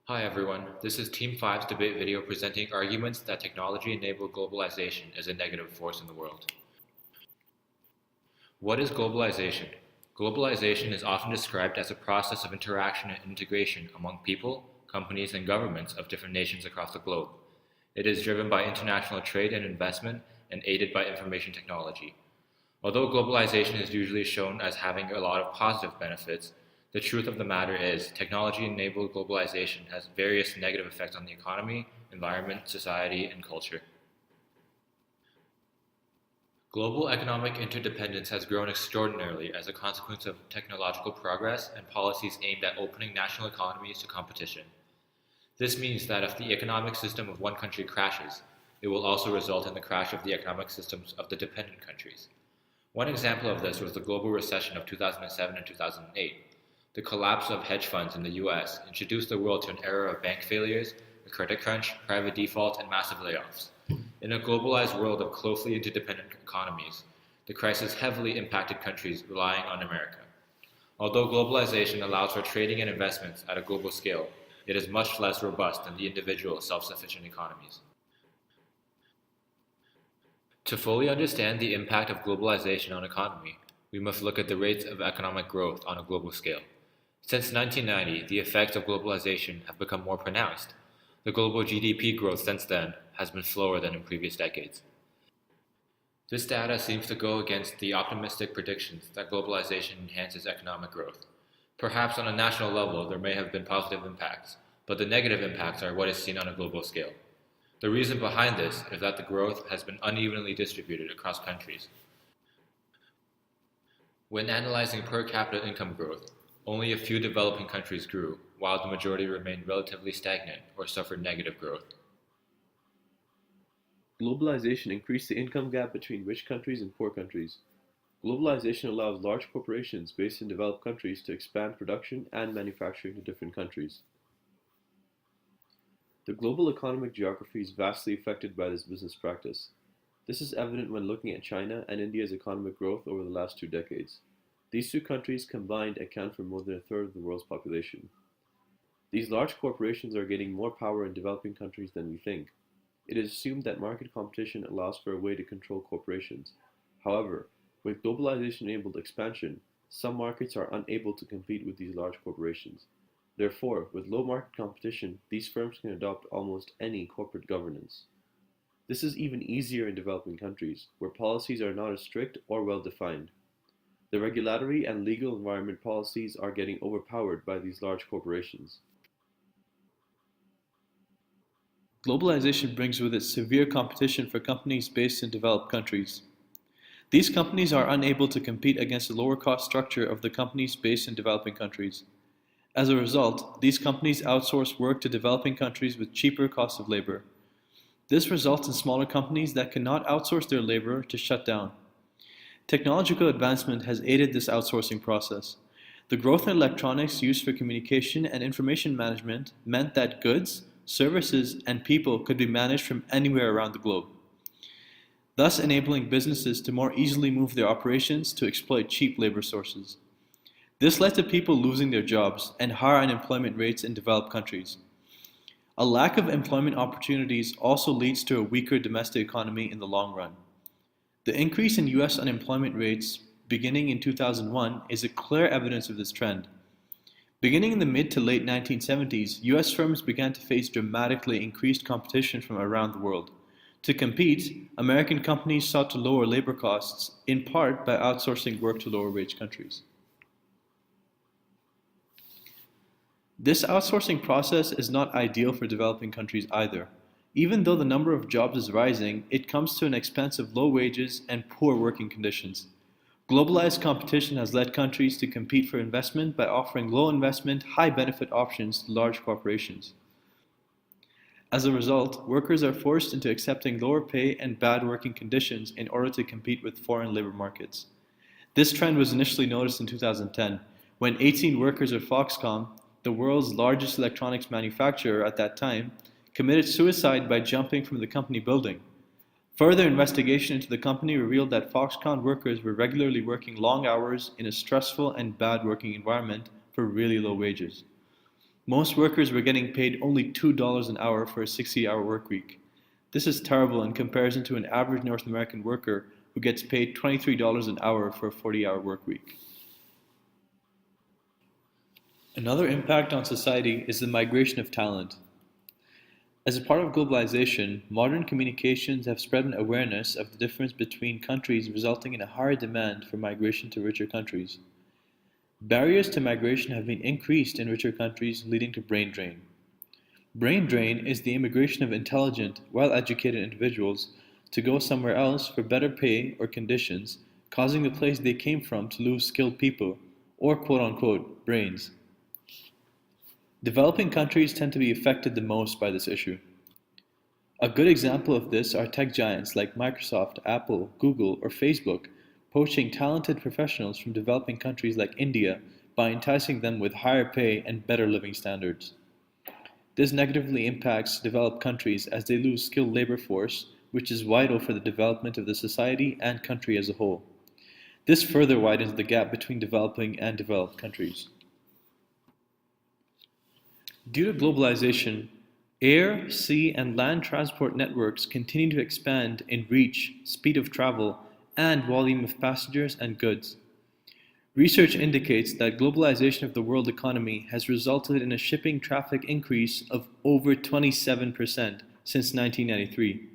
Hi everyone, this is Team 5's debate video presenting arguments that technology-enabled globalization is a negative force in the world. What is globalization? Globalization is often described as a process of interaction and integration among people, companies, and governments of different nations across the globe. It is driven by international trade and investment and aided by information technology. Although globalization is usually shown as having a lot of positive benefits, the truth of the matter is technology-enabled globalization has various negative effects on the economy, environment, society, and culture. Global economic interdependence has grown extraordinarily as a consequence of technological progress and policies aimed at opening national economies to competition. This means that if the economic system of one country crashes, it will also result in the crash of the economic systems of the dependent countries. One example of this was the global recession of 2007 and 2008. The collapse of hedge funds in the US introduced the world to an era of bank failures, a credit crunch, private default, and massive layoffs. In a globalized world of closely interdependent economies, the crisis heavily impacted countries relying on America. Although globalization allows for trading and investments at a global scale, it is much less robust than the individual self-sufficient economies. To fully understand the impact of globalization on economy, we must look at the rates of economic growth on a global scale. Since 1990, the effects of globalization have become more pronounced. The global GDP growth since then has been slower than in previous decades. This data seems to go against the optimistic predictions that globalization enhances economic growth. Perhaps on a national level there may have been positive impacts, but the negative impacts are what is seen on a global scale. The reason behind this is that the growth has been unevenly distributed across countries. When analyzing per capita income growth, only a few developing countries grew, while the majority remained relatively stagnant or suffered negative growth. Globalization increased the income gap between rich countries and poor countries. Globalization allows large corporations based in developed countries to expand production and manufacturing to different countries. The global economic geography is vastly affected by this business practice. This is evident when looking at China and India's economic growth over the last 2 decades. These two countries combined account for more than a third of the world's population. These large corporations are gaining more power in developing countries than we think. It is assumed that market competition allows for a way to control corporations. However, with globalization-enabled expansion, some markets are unable to compete with these large corporations. Therefore, with low market competition, these firms can adopt almost any corporate governance. This is even easier in developing countries, where policies are not as strict or well-defined. The regulatory and legal environment policies are getting overpowered by these large corporations. Globalization brings with it severe competition for companies based in developed countries. These companies are unable to compete against the lower cost structure of the companies based in developing countries. As a result, these companies outsource work to developing countries with cheaper cost of labor. This results in smaller companies that cannot outsource their labor to shut down. Technological advancement has aided this outsourcing process. The growth in electronics used for communication and information management meant that goods, services, and people could be managed from anywhere around the globe, thus enabling businesses to more easily move their operations to exploit cheap labor sources. This led to people losing their jobs and higher unemployment rates in developed countries. A lack of employment opportunities also leads to a weaker domestic economy in the long run. The increase in US unemployment rates beginning in 2001 is a clear evidence of this trend. Beginning in the mid to late 1970s, US firms began to face dramatically increased competition from around the world. To compete, American companies sought to lower labor costs, in part by outsourcing work to lower wage countries. This outsourcing process is not ideal for developing countries either. Even though the number of jobs is rising, it comes to an expense of low wages and poor working conditions. Globalized competition has led countries to compete for investment by offering low investment, high benefit options to large corporations. As a result, workers are forced into accepting lower pay and bad working conditions in order to compete with foreign labor markets. This trend was initially noticed in 2010, when 18 workers of Foxconn, the world's largest electronics manufacturer at that time, committed suicide by jumping from the company building. Further investigation into the company revealed that Foxconn workers were regularly working long hours in a stressful and bad working environment for really low wages. Most workers were getting paid only $2 an hour for a 60-hour work week. This is terrible in comparison to an average North American worker who gets paid $23 an hour for a 40-hour work week. Another impact on society is the migration of talent. As a part of globalization, modern communications have spread an awareness of the difference between countries, resulting in a higher demand for migration to richer countries. Barriers to migration have been increased in richer countries, leading to brain drain. Brain drain is the immigration of intelligent, well-educated individuals to go somewhere else for better pay or conditions, causing the place they came from to lose skilled people, or quote-unquote, brains. Developing countries tend to be affected the most by this issue. A good example of this are tech giants like Microsoft, Apple, Google, or Facebook, poaching talented professionals from developing countries like India by enticing them with higher pay and better living standards. This negatively impacts developed countries as they lose skilled labor force, which is vital for the development of the society and country as a whole. This further widens the gap between developing and developed countries. Due to globalization, air, sea, and land transport networks continue to expand in reach, speed of travel, and volume of passengers and goods. Research indicates that globalization of the world economy has resulted in a shipping traffic increase of over 27% since 1993.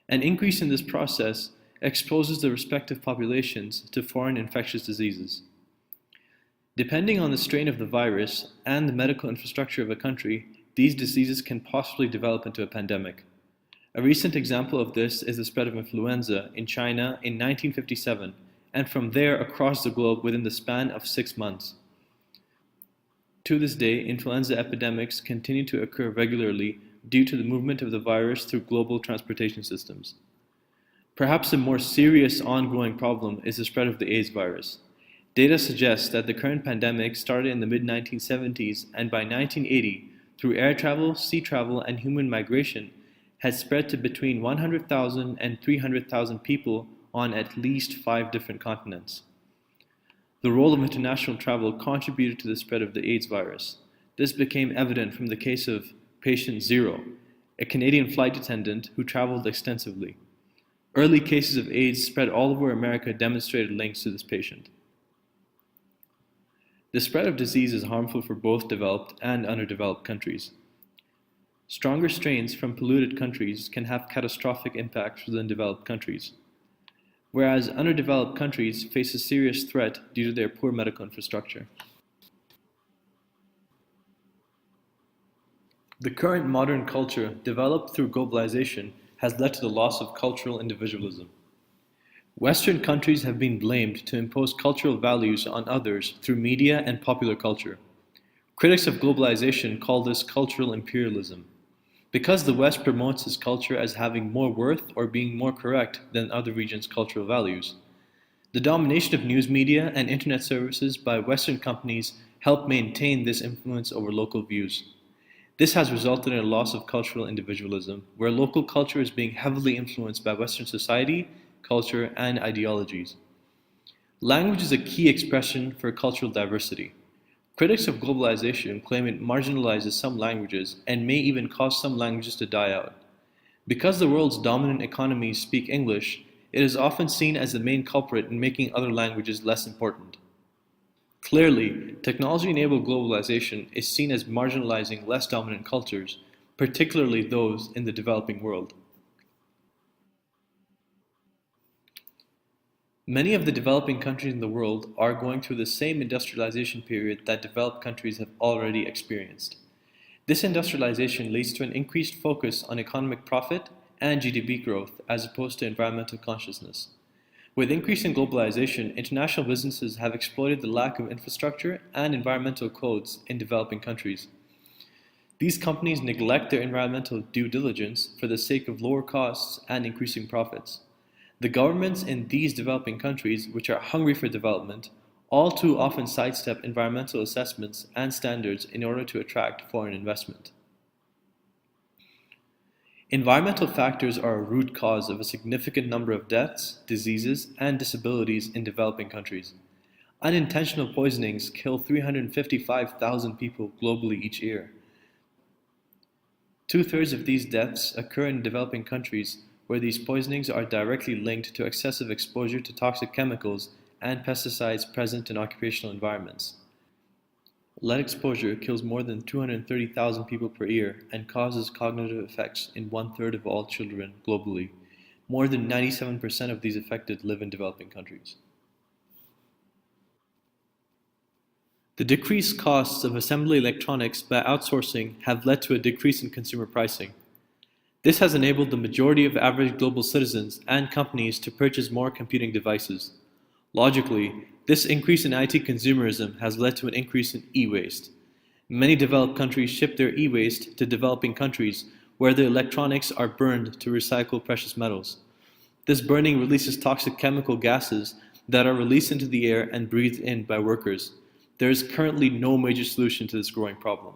An increase in this process exposes the respective populations to foreign infectious diseases. Depending on the strain of the virus and the medical infrastructure of a country, these diseases can possibly develop into a pandemic. A recent example of this is the spread of influenza in China in 1957, and from there across the globe within the span of 6 months. To this day, influenza epidemics continue to occur regularly due to the movement of the virus through global transportation systems. Perhaps a more serious ongoing problem is the spread of the AIDS virus. Data suggests that the current pandemic started in the mid-1970s and by 1980, through air travel, sea travel, and human migration, had spread to between 100,000 and 300,000 people on at least 5 different continents. The role of international travel contributed to the spread of the AIDS virus. This became evident from the case of Patient Zero, a Canadian flight attendant who traveled extensively. Early cases of AIDS spread all over America demonstrated links to this patient. The spread of disease is harmful for both developed and underdeveloped countries. Stronger strains from polluted countries can have catastrophic impacts within developed countries, whereas underdeveloped countries face a serious threat due to their poor medical infrastructure. The current modern culture, developed through globalization, has led to the loss of cultural individualism. Western countries have been blamed to impose cultural values on others through media and popular culture. Critics of globalization call this cultural imperialism. Because the West promotes its culture as having more worth or being more correct than other regions' cultural values, the domination of news media and internet services by Western companies help maintain this influence over local views. This has resulted in a loss of cultural individualism, where local culture is being heavily influenced by Western society, culture, and ideologies. Language is a key expression for cultural diversity. Critics of globalization claim it marginalizes some languages and may even cause some languages to die out. Because the world's dominant economies speak English, it is often seen as the main culprit in making other languages less important. Clearly, technology-enabled globalization is seen as marginalizing less dominant cultures, particularly those in the developing world. Many of the developing countries in the world are going through the same industrialization period that developed countries have already experienced. This industrialization leads to an increased focus on economic profit and GDP growth as opposed to environmental consciousness. With increasing globalization, international businesses have exploited the lack of infrastructure and environmental codes in developing countries. These companies neglect their environmental due diligence for the sake of lower costs and increasing profits. The governments in these developing countries, which are hungry for development, all too often sidestep environmental assessments and standards in order to attract foreign investment. Environmental factors are a root cause of a significant number of deaths, diseases, and disabilities in developing countries. Unintentional poisonings kill 355,000 people globally each year. Two-thirds of these deaths occur in developing countries where these poisonings are directly linked to excessive exposure to toxic chemicals and pesticides present in occupational environments. Lead exposure kills more than 230,000 people per year and causes cognitive effects in one-third of all children globally. More than 97% of these affected live in developing countries. The decreased costs of assembly electronics by outsourcing have led to a decrease in consumer pricing. This has enabled the majority of average global citizens and companies to purchase more computing devices. Logically, this increase in IT consumerism has led to an increase in e-waste. Many developed countries ship their e-waste to developing countries where the electronics are burned to recycle precious metals. This burning releases toxic chemical gases that are released into the air and breathed in by workers. There is currently no major solution to this growing problem.